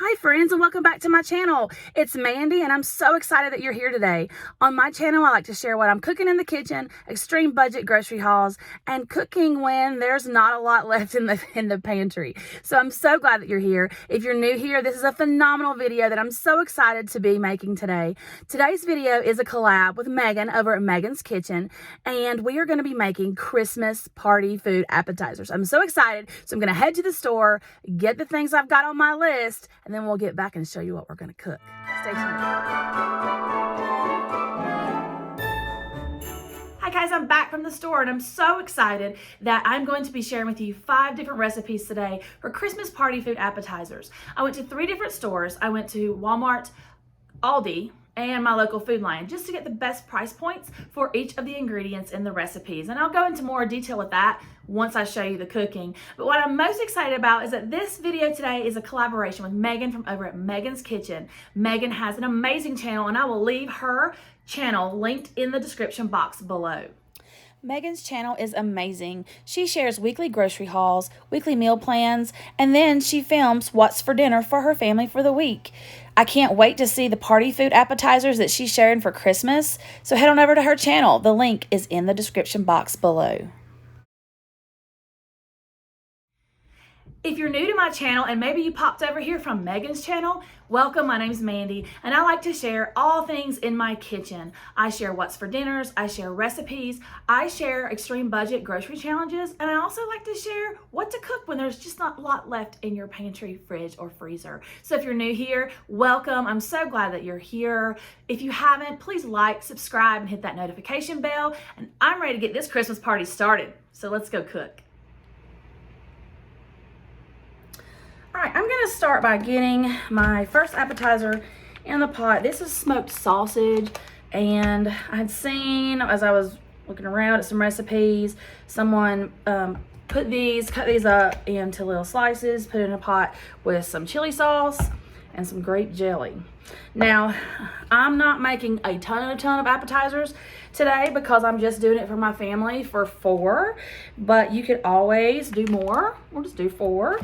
Hi friends, and welcome back to my channel. It's Mandy and I'm so excited that you're here today. On my channel, I like to share what I'm cooking in the kitchen, extreme budget grocery hauls, and cooking when there's not a lot left in the pantry. So I'm so glad that you're here. If you're new here, this is a phenomenal video that I'm so excited to be making today. Today's video is a collab with Megan over at Megan's Kitchen, and we are going to be making Christmas party food appetizers. I'm so excited. So I'm going to head to the store, get the things I've got on my list, and then we'll get back and show you what we're going to cook. Stay tuned. Hi guys, I'm back from the store and I'm so excited that I'm going to be sharing with you 5 different recipes today for Christmas party food appetizers. I went to 3 different stores. I went to Walmart, Aldi, and my local Food Lion just to get the best price points for each of the ingredients in the recipes. And I'll go into more detail with that once I show you the cooking. But what I'm most excited about is that this video today is a collaboration with Megan from over at Megan's Kitchen. Megan has an amazing channel and I will leave her channel linked in the description box below. Megan's channel is amazing. She shares weekly grocery hauls, weekly meal plans, and then she films what's for dinner for her family for the week. I can't wait to see the party food appetizers that she's sharing for Christmas, so head on over to her channel. The link is in the description box below. If you're new to my channel and maybe you popped over here from Megan's channel, welcome. My name's Mandy and I like to share all things in my kitchen. I share what's for dinners, I share recipes, I share extreme budget grocery challenges, and I also like to share what to cook when there's just not a lot left in your pantry, fridge, or freezer. So if you're new here, welcome. I'm so glad that you're here. If you haven't, please like, subscribe, and hit that notification bell. And I'm ready to get this Christmas party started. So let's go cook. All right, I'm gonna start by getting my first appetizer in the pot. This is smoked sausage, and I had seen, as I was looking around at some recipes, someone cut these up into little slices, put it in a pot with some chili sauce and some grape jelly. Now, I'm not making a ton of appetizers today because I'm just doing it for my family for 4, but you could always do more. We'll just do 4.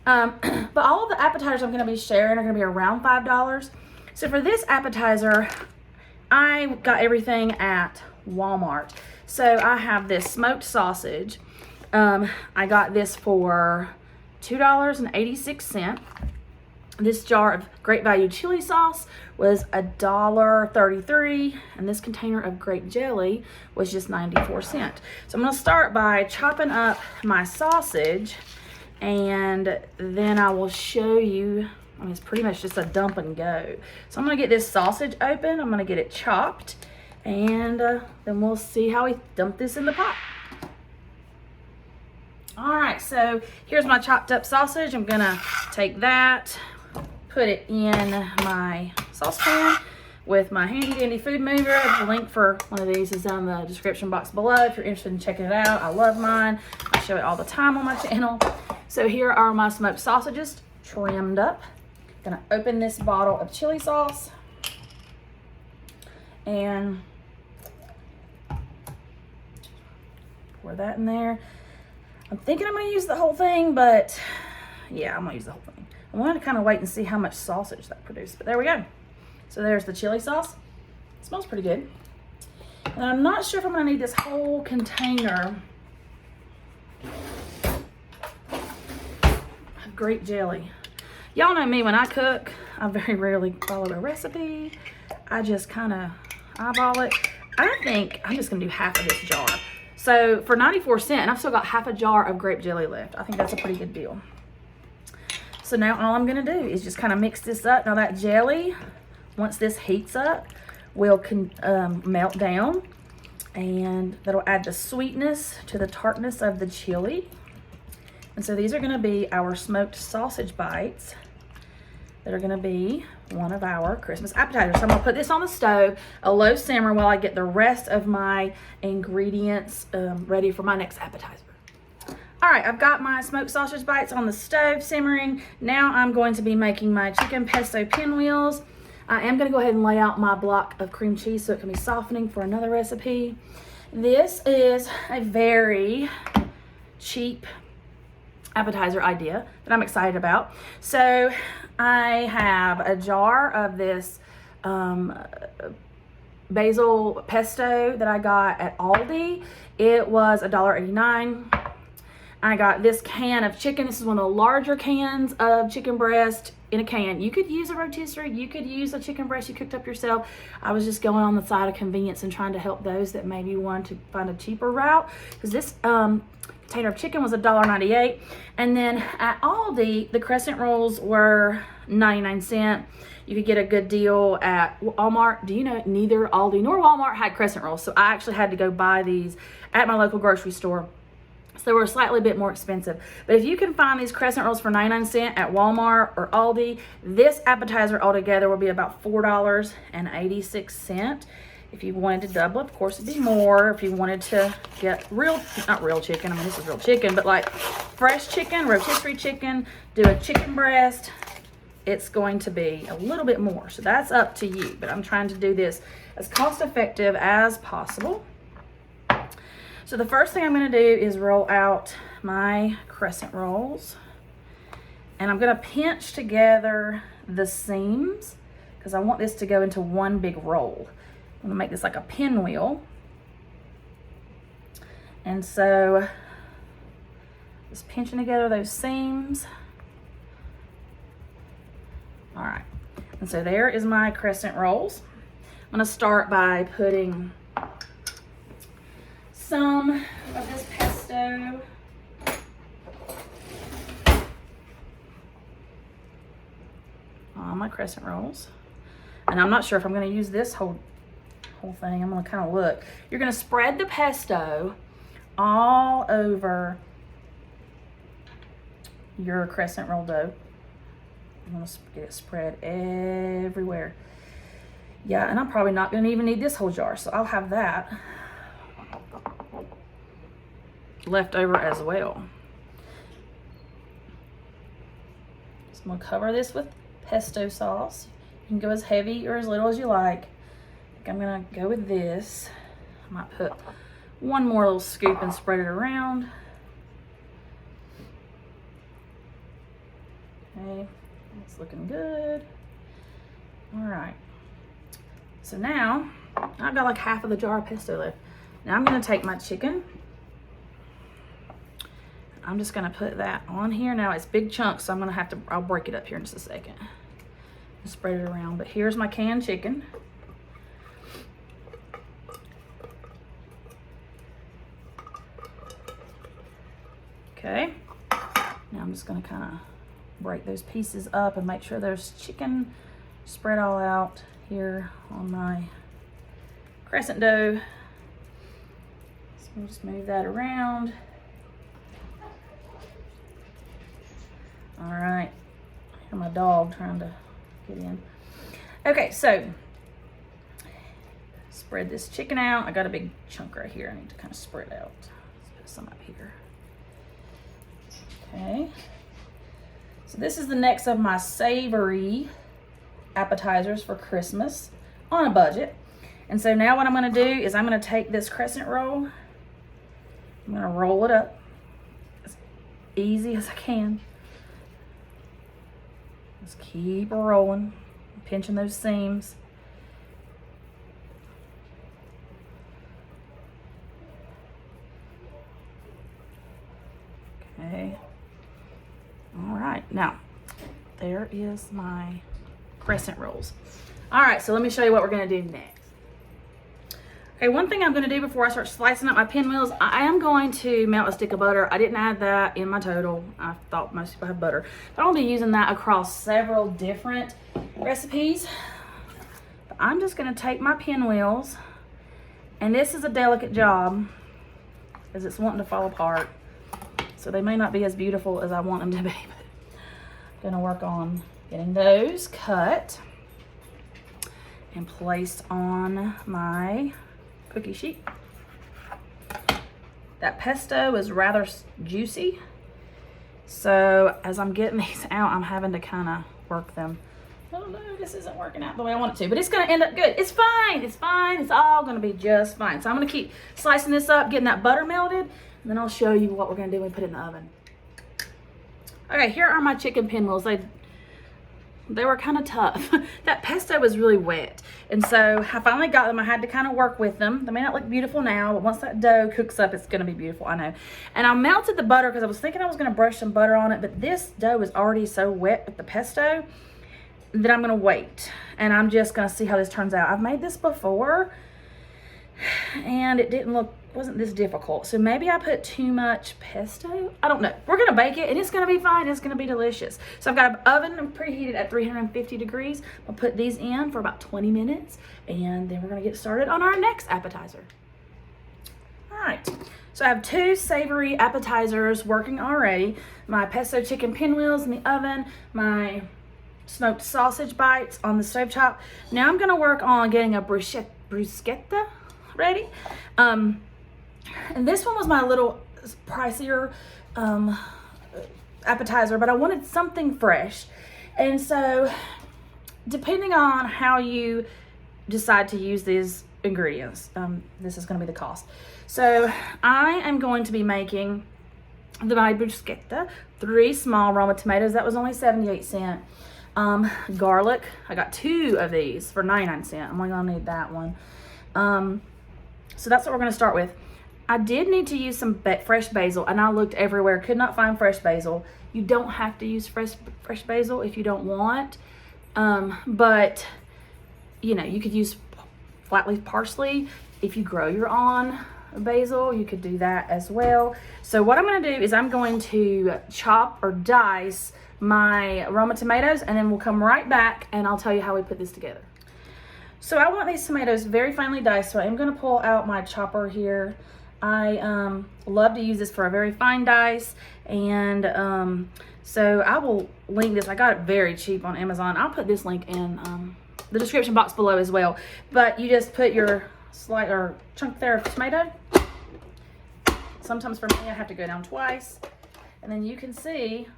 But all of the appetizers I'm going to be sharing are going to be around $5. So for this appetizer, I got everything at Walmart. So I have this smoked sausage. I got this for $2.86. This jar of great value chili sauce was $1.33, and this container of grape jelly was just 94 cents. So I'm going to start by chopping up my sausage, and then I will show you. I mean, it's pretty much just a dump and go. So I'm gonna get this sausage open, I'm gonna get it chopped, and then we'll see how we dump this in the pot. All right, so here's my chopped up sausage. I'm gonna take that, put it in my saucepan with my handy dandy food mover. The link for one of these is down in the description box below if you're interested in checking it out. I love mine. I show it all the time on my channel. So here are my smoked sausages trimmed up. Gonna open this bottle of chili sauce and pour that in there. I'm thinking I'm gonna use the whole thing, but yeah, I'm gonna use the whole thing. I wanted to kind of wait and see how much sausage that produced, but there we go. So there's the chili sauce. It smells pretty good. And I'm not sure if I'm gonna need this whole container of grape jelly. Y'all know me, when I cook, I very rarely follow a recipe. I just kind of eyeball it. I think I'm just gonna do half of this jar. So for 94 cents, and I've still got half a jar of grape jelly left. I think that's a pretty good deal. So now all I'm gonna do is just kind of mix this up. Now that jelly, once this heats up, will melt down, and that'll add the sweetness to the tartness of the chili. And so these are gonna be our smoked sausage bites that are gonna be one of our Christmas appetizers. So I'm gonna put this on the stove, a low simmer, while I get the rest of my ingredients ready for my next appetizer. All right, I've got my smoked sausage bites on the stove simmering. Now I'm going to be making my chicken pesto pinwheels. I am gonna go ahead and lay out my block of cream cheese so it can be softening for another recipe. This is a very cheap appetizer idea that I'm excited about. So I have a jar of this basil pesto that I got at Aldi. It was $1.89. I got this can of chicken. This is one of the larger cans of chicken breast in a can. You could use a rotisserie. You could use a chicken breast you cooked up yourself. I was just going on the side of convenience and trying to help those that maybe wanted to find a cheaper route, because this container of chicken was $1.98. And then at Aldi, the crescent rolls were 99¢. You could get a good deal at Walmart. Do you know, neither Aldi nor Walmart had crescent rolls, so I actually had to go buy these at my local grocery store. So they were slightly bit more expensive. But if you can find these crescent rolls for 99¢ at Walmart or Aldi, this appetizer altogether will be about $4.86. If you wanted to double, of course, it'd be more. If you wanted to get not real chicken, I mean, this is real chicken, but like fresh chicken, rotisserie chicken, do a chicken breast, it's going to be a little bit more. So that's up to you. But I'm trying to do this as cost effective as possible. So the first thing I'm going to do is roll out my crescent rolls, and I'm going to pinch together the seams because I want this to go into one big roll. I'm going to make this like a pinwheel. And so just pinching together those seams. All right. And so there is my crescent rolls. I'm going to start by putting some of this pesto on my crescent rolls. And I'm not sure if I'm going to use this whole thing. I'm going to kind of look. You're going to spread the pesto all over your crescent roll dough. I'm going to get it spread everywhere. Yeah, and I'm probably not going to even need this whole jar, so I'll have that left over as well. So I'm going to cover this with pesto sauce. You can go as heavy or as little as you like. I think I'm going to go with this. I might put one more little scoop and spread it around. Okay, it's looking good. All right. So now I've got like half of the jar of pesto left. Now I'm going to take my chicken. I'm just going to put that on here. Now it's big chunks, so I'll break it up here in just a second and spread it around. But here's my canned chicken. Okay. Now I'm just going to kind of break those pieces up and make sure there's chicken spread all out here on my crescent dough. So we'll just move that around. All right, I hear my dog trying to get in. Okay, so spread this chicken out. I got a big chunk right here. I need to kind of spread out. Let's put some up here. Okay. So this is the next of my savory appetizers for Christmas on a budget. And so now what I'm going to do is I'm going to take this crescent roll. I'm going to roll it up as easy as I can. Just keep rolling, pinching those seams. Okay. All right, now there is my crescent rolls. All right, so let me show you what we're gonna do next. Okay, one thing I'm gonna do before I start slicing up my pinwheels, I am going to melt a stick of butter. I didn't add that in my total. I thought most people have butter. But I'll be using that across several different recipes. But I'm just gonna take my pinwheels, and this is a delicate job because it's wanting to fall apart. So they may not be as beautiful as I want them to be, but I'm gonna work on getting those cut and placed on my cookie sheet. That pesto is rather juicy, so as I'm getting these out, I'm having to kind of work them. Oh no, this isn't working out the way I want it to, but it's gonna end up good. It's fine, it's fine, it's all gonna be just fine. So I'm gonna keep slicing this up, getting that butter melted, and then I'll show you what we're gonna do when we put it in the oven. Okay, here are my chicken pinwheels. They were kind of tough. That pesto was really wet. And so I finally got them. I had to kind of work with them. They may not look beautiful now, but once that dough cooks up, it's gonna be beautiful, I know. And I melted the butter because I was thinking I was gonna brush some butter on it, but this dough is already so wet with the pesto that I'm gonna wait. And I'm just gonna see how this turns out. I've made this before and it wasn't this difficult. So maybe I put too much pesto. I don't know. We're gonna bake it and it's gonna be fine. It's gonna be delicious. So I've got an oven preheated at 350 degrees. I'll put these in for about 20 minutes and then we're gonna get started on our next appetizer. All right, so I have 2 savory appetizers working already. My pesto chicken pinwheels in the oven, my smoked sausage bites on the stovetop. Now I'm gonna work on getting a bruschetta ready. And this one was my little pricier appetizer, but I wanted something fresh. And so depending on how you decide to use these ingredients, this is going to be the cost. So I am going to be making my bruschetta, 3 small Roma tomatoes. That was only 78 cents. Garlic, I got 2 of these for 99 cents. I'm only gonna need that one. So that's what we're gonna start with. I did need to use some fresh basil, and I looked everywhere, could not find fresh basil. You don't have to use fresh basil if you don't want, but you know, you could use flat leaf parsley. If you grow your own basil, you could do that as well. So what I'm going to do is I'm going to chop or dice my Roma tomatoes, and then we'll come right back and I'll tell you how we put this together. So I want these tomatoes very finely diced, so I'm going to pull out my chopper here. I love to use this for a very fine dice, and so I will link this. I got it very cheap on Amazon. I'll put this link in the description box below as well. But you just put your chunk there of tomato. Sometimes for me I have to go down twice, and then you can see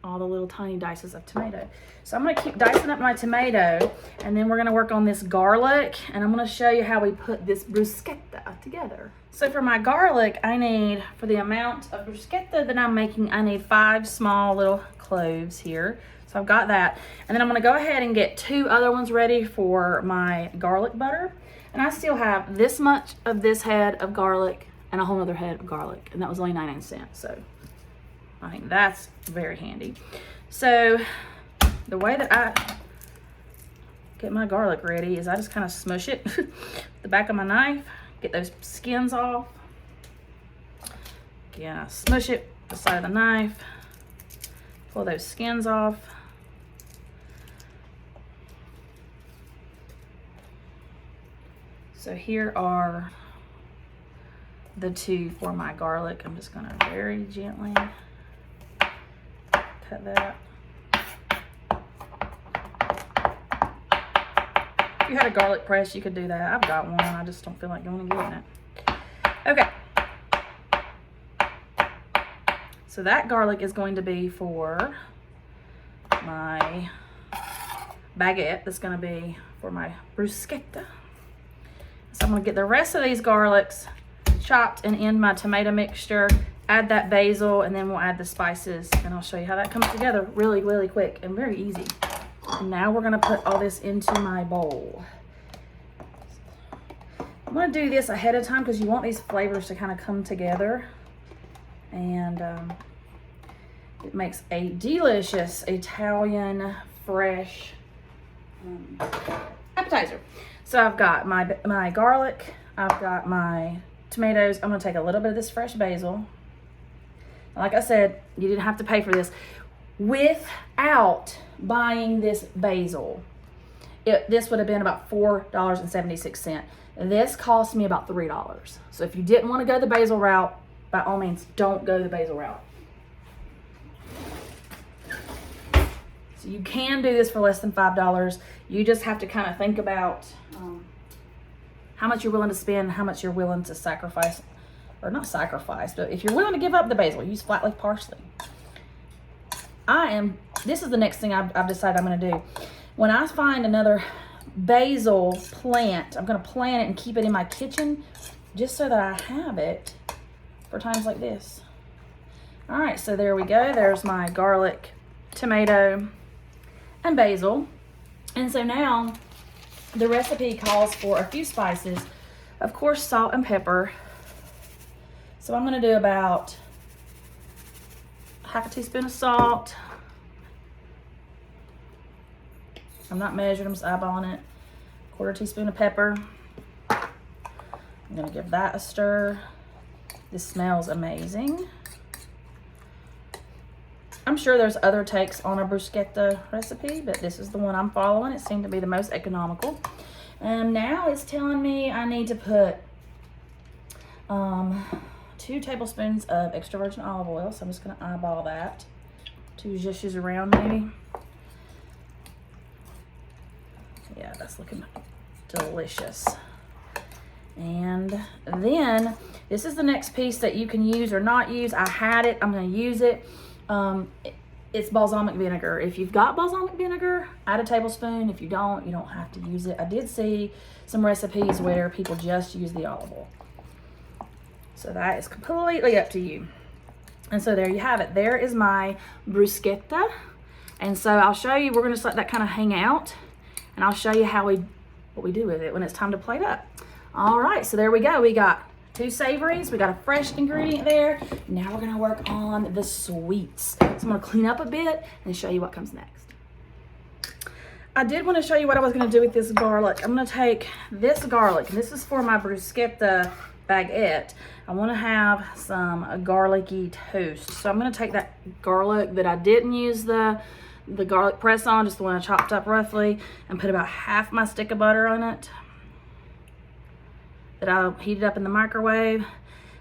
all the little tiny dices of tomato. So I'm going to keep dicing up my tomato, and then we're going to work on this garlic, and I'm going to show you how we put this bruschetta together. So for my garlic, I need, for the amount of bruschetta that I'm making, I need 5 small little cloves here. So I've got that, and then I'm going to go ahead and get 2 other ones ready for my garlic butter. And I still have this much of this head of garlic and a whole other head of garlic, and that was only 99 cents. So I think that's very handy. So the way that I get my garlic ready is I just kind of smush it with the back of my knife, get those skins off. Again, I smush it with the side of the knife, pull those skins off. So here are the 2 for my garlic. I'm just gonna very gently cut that. If you had a garlic press, you could do that. I've got one. I just don't feel like going and getting it. Okay. So that garlic is going to be for my baguette. That's going to be for my bruschetta. So I'm going to get the rest of these garlics chopped and in my tomato mixture, add that basil, and then we'll add the spices, and I'll show you how that comes together really, really quick and very easy. And now we're gonna put all this into my bowl. I'm gonna do this ahead of time because you want these flavors to kind of come together, and it makes a delicious Italian fresh appetizer. So I've got my garlic, I've got my tomatoes. I'm gonna take a little bit of this fresh basil. Like I said, you didn't have to pay for this. Without buying this basil, this would have been about $4.76. This cost me about $3. So if you didn't want to go the basil route, by all means, don't go the basil route. So you can do this for less than $5. You just have to kind of think about how much you're willing to spend, how much you're willing to sacrifice, or not sacrifice, but if you're willing to give up the basil, use flat leaf parsley. This is the next thing I've decided I'm going to do. When I find another basil plant, I'm going to plant it and keep it in my kitchen just so that I have it for times like this. All right, so there we go. There's my garlic, tomato, and basil. And so now the recipe calls for a few spices. Of course, salt and pepper. So I'm gonna do about half a teaspoon of salt. I'm not measuring, I'm just eyeballing it. Quarter teaspoon of pepper. I'm gonna give that a stir. This smells amazing. I'm sure there's other takes on a bruschetta recipe, but this is the one I'm following. It seemed to be the most economical. And now it's telling me I need to put 2 tablespoons of extra virgin olive oil. So I'm just gonna eyeball that. 2 zhushes around maybe. Yeah, that's looking delicious. And then this is the next piece that you can use or not use. I had it, I'm gonna use it. It's balsamic vinegar. If you've got balsamic vinegar, add a tablespoon. If you don't have to use it. I did see some recipes where people just use the olive oil. So that is completely up to you. And so there you have it. There is my bruschetta. And so I'll show you, we're gonna just let that kind of hang out, and I'll show you what we do with it when it's time to plate up. All right, so there we go. We got 2 savories, we got a fresh ingredient there. Now we're gonna work on the sweets. So I'm gonna clean up a bit and show you what comes next. I did want to show you what I was gonna do with this garlic. I'm gonna take this garlic, and this is for my bruschetta baguette. I wanna have some garlicky toast. So I'm gonna take that garlic that I didn't use the garlic press on, just the one I chopped up roughly, and put about half my stick of butter on it that I heated up in the microwave,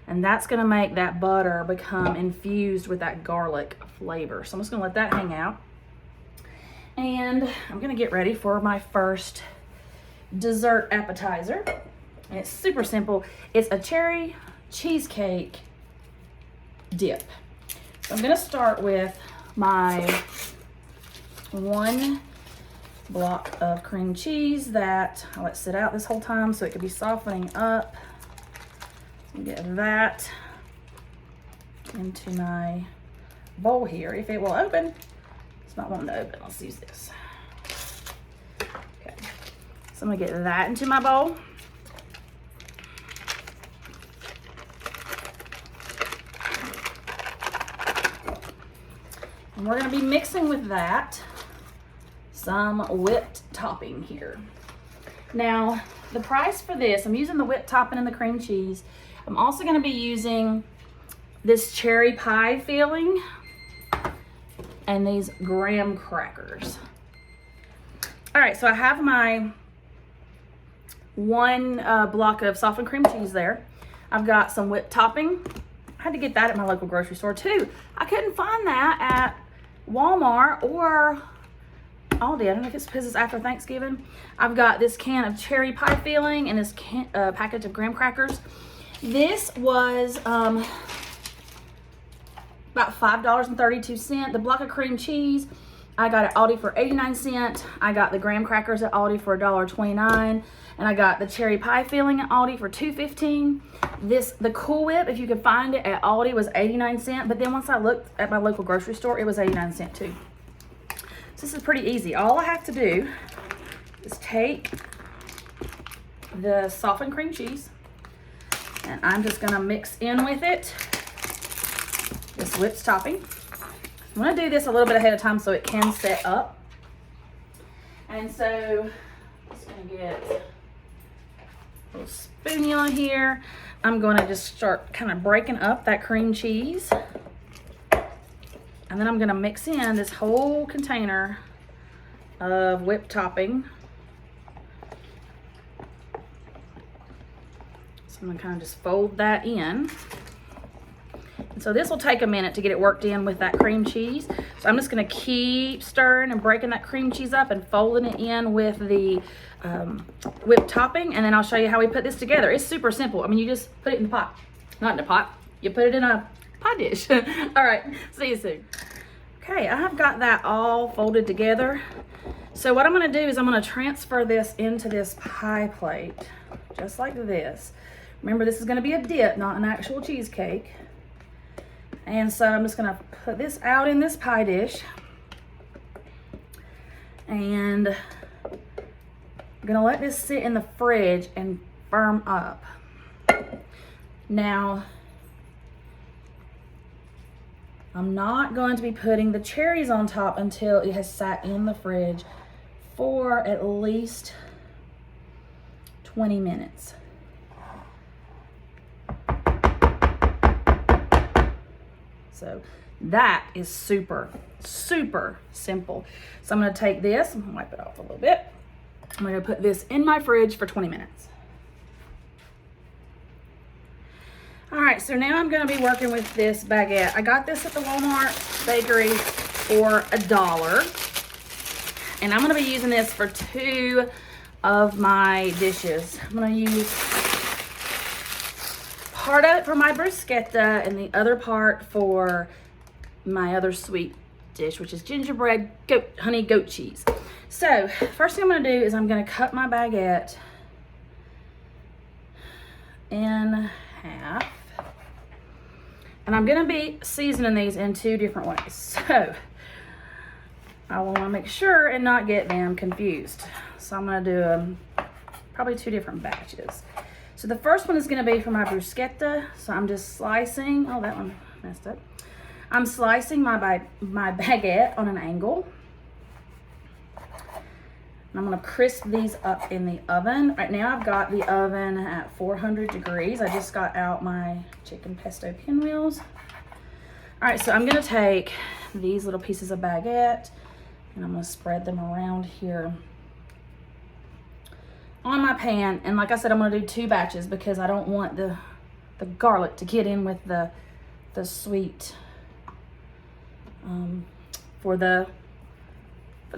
and that's gonna make that butter become infused with that garlic flavor. So I'm just gonna let that hang out, and I'm gonna get ready for my first dessert appetizer. And it's super simple. It's a cherry cheesecake dip. So I'm gonna start with my 1 block of cream cheese that I let sit out this whole time so it could be softening up. Get that into my bowl here. If it will open, it's not wanting to open. Let's use this. Okay, so I'm gonna get that into my bowl. And we're gonna be mixing with that some whipped topping here. Now, the price for this, I'm using the whipped topping and the cream cheese. I'm also gonna be using this cherry pie filling and these graham crackers. All right, so I have my 1 block of softened cream cheese there. I've got some whipped topping. I had to get that at my local grocery store too. I couldn't find that at Walmart or Aldi. I don't know if it's because it's after Thanksgiving. I've got this can of cherry pie filling and this package of graham crackers. This was about $5.32. The block of cream cheese I got at Aldi for 89 cents. I got the graham crackers at Aldi for $1.29. And I got the cherry pie filling at Aldi for $2.15. The Cool Whip, if you could find it at Aldi, was 89 cents. But then once I looked at my local grocery store, it was 89 cents too. So this is pretty easy. All I have to do is take the softened cream cheese, and I'm just gonna mix in with it this whipped topping. I'm gonna do this a little bit ahead of time so it can set up. And so I'm just gonna get a little spatula here. I'm gonna just start kind of breaking up that cream cheese. And then I'm gonna mix in this whole container of whipped topping. So I'm gonna kind of just fold that in. And so this will take a minute to get it worked in with that cream cheese. So I'm just gonna keep stirring and breaking that cream cheese up and folding it in with the whipped topping, and then I'll show you how we put this together. It's super simple. I mean, you just put it in the pot. Not in a pot. You put it in a pie dish. All right, see you soon. Okay, I have got that all folded together. So what I'm gonna do is I'm gonna transfer this into this pie plate, just like this. Remember, this is gonna be a dip, not an actual cheesecake. And so I'm just gonna put this out in this pie dish. And I'm gonna let this sit in the fridge and firm up. Now, I'm not going to be putting the cherries on top until it has sat in the fridge for at least 20 minutes. So that is super, super simple. So I'm gonna take this, I'm gonna wipe it off a little bit. I'm gonna put this in my fridge for 20 minutes. All right, so now I'm gonna be working with this baguette. I got this at the Walmart bakery for $1. And I'm gonna be using this for 2 of my dishes. I'm gonna use part of it for my bruschetta and the other part for my other sweet dish, which is gingerbread honey goat cheese. So first thing I'm gonna do is I'm gonna cut my baguette in half. And I'm gonna be seasoning these in 2 different ways. So I wanna make sure and not get them confused. So I'm gonna do probably 2 different batches. So the first one is gonna be for my bruschetta. So I'm just slicing, oh, that one messed up. I'm slicing my baguette on an angle. And I'm gonna crisp these up in the oven. Right now I've got the oven at 400 degrees. I just got out my chicken pesto pinwheels. All right, so I'm gonna take these little pieces of baguette and I'm gonna spread them around here on my pan. And like I said, I'm gonna do 2 batches because I don't want the garlic to get in with the sweet for the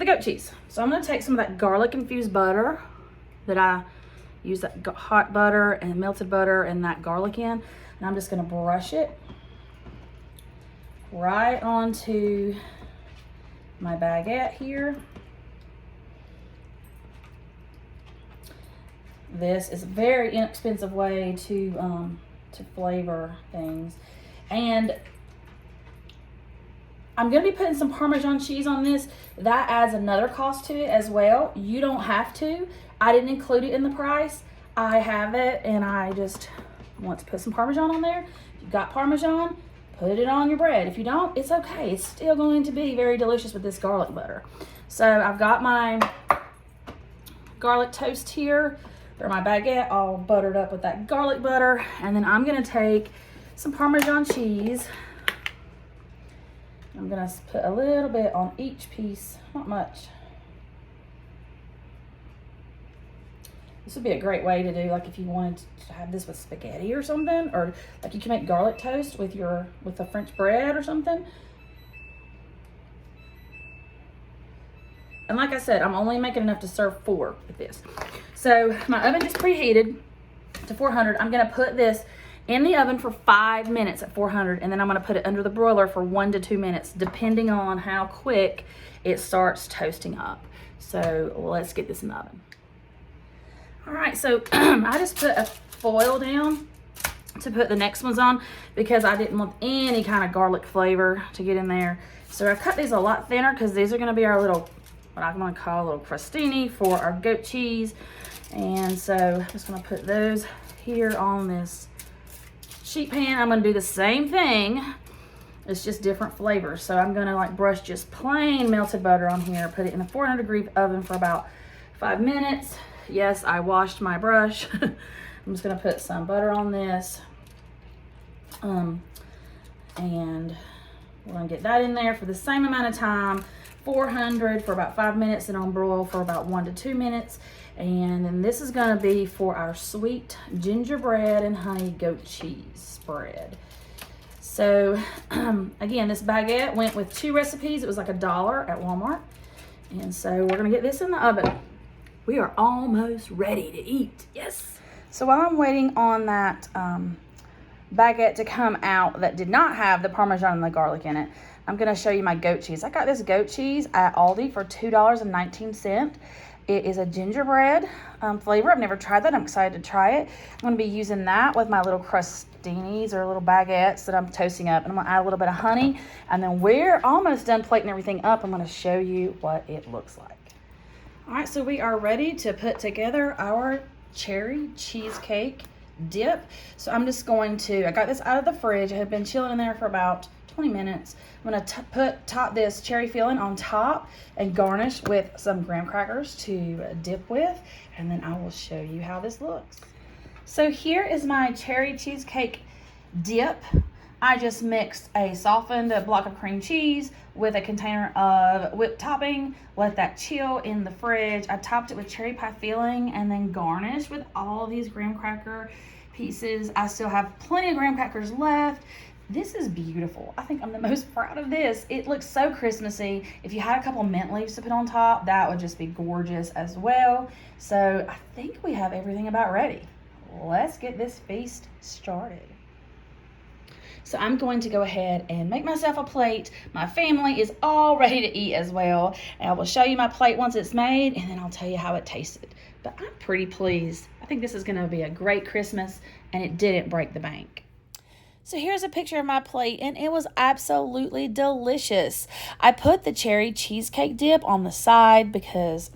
goat cheese. So I'm gonna take some of that garlic infused butter that I use, that hot butter and melted butter and that garlic in, and I'm just gonna brush it right onto my baguette here. This is a very inexpensive way to flavor things. And I'm gonna be putting some Parmesan cheese on this. That adds another cost to it as well. You don't have to. I didn't include it in the price. I have it and I just want to put some Parmesan on there. If you've got Parmesan, put it on your bread. If you don't, it's okay. It's still going to be very delicious with this garlic butter. So I've got my garlic toast here, or my baguette all buttered up with that garlic butter. And then I'm gonna take some Parmesan cheese. I'm gonna put a little bit on each piece, not much. This would be a great way to do, like if you wanted to have this with spaghetti or something, or like you can make garlic toast with the French bread or something. And like I said, I'm only making enough to serve 4 with this. So my oven is preheated to 400. I'm gonna put this in the oven for 5 minutes at 400, and then I'm gonna put it under the broiler for 1 to 2 minutes, depending on how quick it starts toasting up. So let's get this in the oven. All right, so I just put a foil down to put the next ones on because I didn't want any kind of garlic flavor to get in there. So I cut these a lot thinner because these are gonna be our little, what I'm gonna call a little crostini for our goat cheese. And so I'm just gonna put those here on this sheet pan. I'm gonna do the same thing. It's just different flavors. So I'm gonna like brush just plain melted butter on here, put it in a 400 degree oven for about 5 minutes. Yes, I washed my brush. I'm just gonna put some butter on this. And we're gonna get that in there for the same amount of time, 400 for about 5 minutes, and on broil for about 1 to 2 minutes. And then this is gonna be for our sweet gingerbread and honey goat cheese spread. So again, this baguette went with 2 recipes. It was like $1 at Walmart. And so we're gonna get this in the oven. We are almost ready to eat, yes. So while I'm waiting on that baguette to come out that did not have the Parmesan and the garlic in it, I'm gonna show you my goat cheese. I got this goat cheese at Aldi for $2.19. It is a gingerbread flavor. I've never tried that. I'm excited to try it. I'm going to be using that with my little crostinis or little baguettes that I'm toasting up. And I'm going to add a little bit of honey. And then we're almost done plating everything up. I'm going to show you what it looks like. All right, so we are ready to put together our cherry cheesecake dip. So I'm just going to, I got this out of the fridge. It had been chilling in there for about 20 minutes. I'm going to top this cherry filling on top and garnish with some graham crackers to dip with, and then I will show you how this looks. So here is my cherry cheesecake dip. I just mixed a softened block of cream cheese with a container of whipped topping, let that chill in the fridge. I topped it with cherry pie filling and then garnished with all of these graham cracker pieces. I still have plenty of graham crackers left. This is beautiful. I think I'm the most proud of this. It looks so Christmassy. If you had a couple mint leaves to put on top, that would just be gorgeous as well. So I think we have everything about ready. Let's get this feast started. So I'm going to go ahead and make myself a plate. My family is all ready to eat as well. And I will show you my plate once it's made, and then I'll tell you how it tasted. But I'm pretty pleased. I think this is going to be a great Christmas, and it didn't break the bank. So here's a picture of my plate, and it was absolutely delicious. I put the cherry cheesecake dip on the side because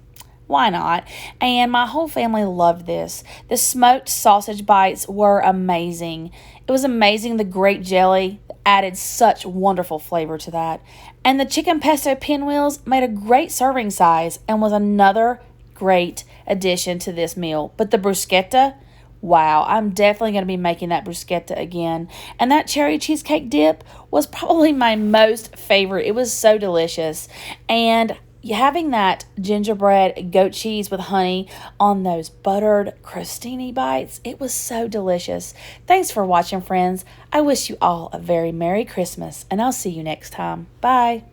why not? And my whole family loved this. The smoked sausage bites were amazing. It was amazing. The grape jelly added such wonderful flavor to that. And the chicken pesto pinwheels made a great serving size and was another great addition to this meal. But the bruschetta, wow, I'm definitely going to be making that bruschetta again. And that cherry cheesecake dip was probably my most favorite. It was so delicious. And having that gingerbread goat cheese with honey on those buttered crostini bites, it was so delicious. Thanks for watching, friends. I wish you all a very Merry Christmas, and I'll see you next time. Bye.